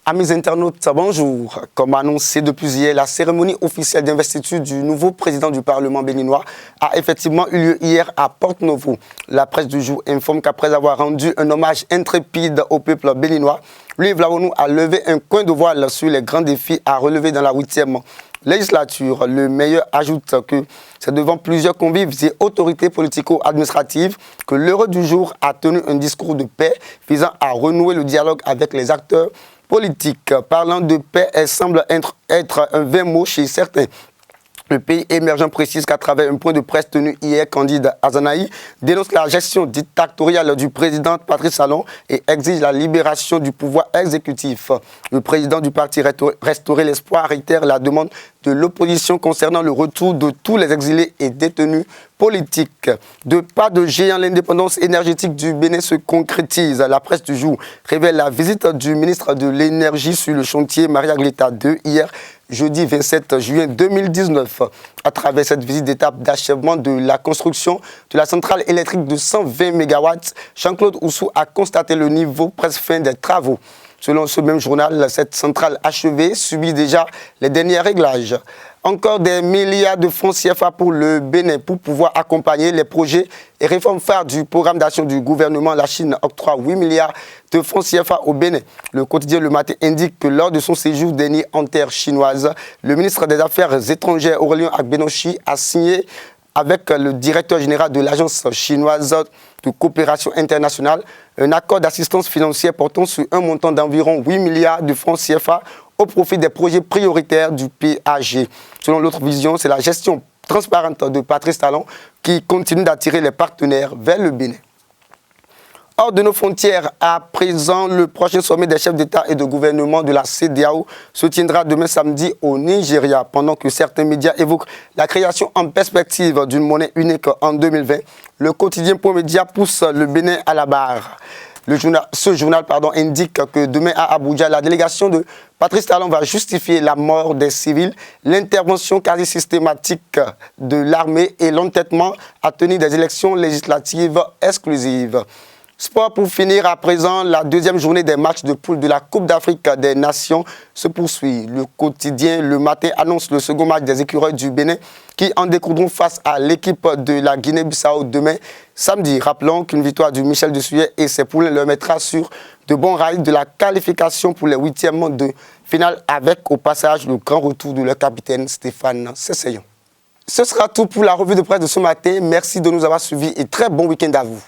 Amis internautes, bonjour. Comme annoncé depuis hier, la cérémonie officielle d'investiture du nouveau président du Parlement béninois a effectivement eu lieu hier à Porto-Novo. La presse du jour informe qu'après avoir rendu un hommage intrépide au peuple béninois, Louis Vlahonou a levé un coin de voile sur les grands défis à relever dans la 8e législature. Le meilleur ajoute que c'est devant plusieurs convives et autorités politico-administratives que l'heureux du jour a tenu un discours de paix visant à renouer le dialogue avec les acteurs politique. Parlant de paix, elle semble être un vain mot chez certains. Le pays émergent précise qu'à travers un point de presse tenu hier, Candide Azanaï dénonce la gestion dictatoriale du président Patrice Talon et exige la libération du pouvoir exécutif. Le président du parti Restaurer l'Espoir réitère la demande de l'opposition concernant le retour de tous les exilés et détenus politiques. De pas de géant, l'indépendance énergétique du Bénin se concrétise. La presse du jour révèle la visite du ministre de l'Énergie sur le chantier Maria Gleta 2 hier, jeudi 27 juin 2019. À travers cette visite d'étape d'achèvement de la construction de la centrale électrique de 120 MW, Jean-Claude Oussou a constaté le niveau presque fin des travaux. Selon ce même journal, cette centrale achevée subit déjà les derniers réglages. Encore des milliards de francs CFA pour le Bénin pour pouvoir accompagner les projets et réformes phares du programme d'action du gouvernement. La Chine octroie 8 milliards de francs CFA au Bénin. Le quotidien Le Matin indique que lors de son séjour dernier en terre chinoise, le ministre des Affaires étrangères Aurélien Agbenochi a signé avec le directeur général de l'agence chinoise de coopération internationale un accord d'assistance financière portant sur un montant d'environ 8 milliards de francs CFA au profit des projets prioritaires du PAG. Selon l'autre vision, c'est la gestion transparente de Patrice Talon qui continue d'attirer les partenaires vers le Bénin. Hors de nos frontières, à présent, le prochain sommet des chefs d'État et de gouvernement de la CEDEAO se tiendra demain samedi au Nigeria. Pendant que certains médias évoquent la création en perspective d'une monnaie unique en 2020, le quotidien Point Média pousse le Bénin à la barre. Ce journal indique que demain à Abuja, la délégation de Patrice Talon va justifier la mort des civils, l'intervention quasi systématique de l'armée et l'entêtement à tenir des élections législatives exclusives. Sport pour finir, à présent, la deuxième journée des matchs de poule de la Coupe d'Afrique des Nations se poursuit. Le quotidien Le Matin annonce le second match des écureuils du Bénin qui en découdront face à l'équipe de la Guinée-Bissau demain samedi. Rappelons qu'une victoire du Michel de Suyer et ses poulains leur mettra sur de bons rails de la qualification pour les huitièmes de finale avec au passage le grand retour de leur capitaine Stéphane Sesseyon. Ce sera tout pour la revue de presse de ce matin. Merci de nous avoir suivis et très bon week-end à vous.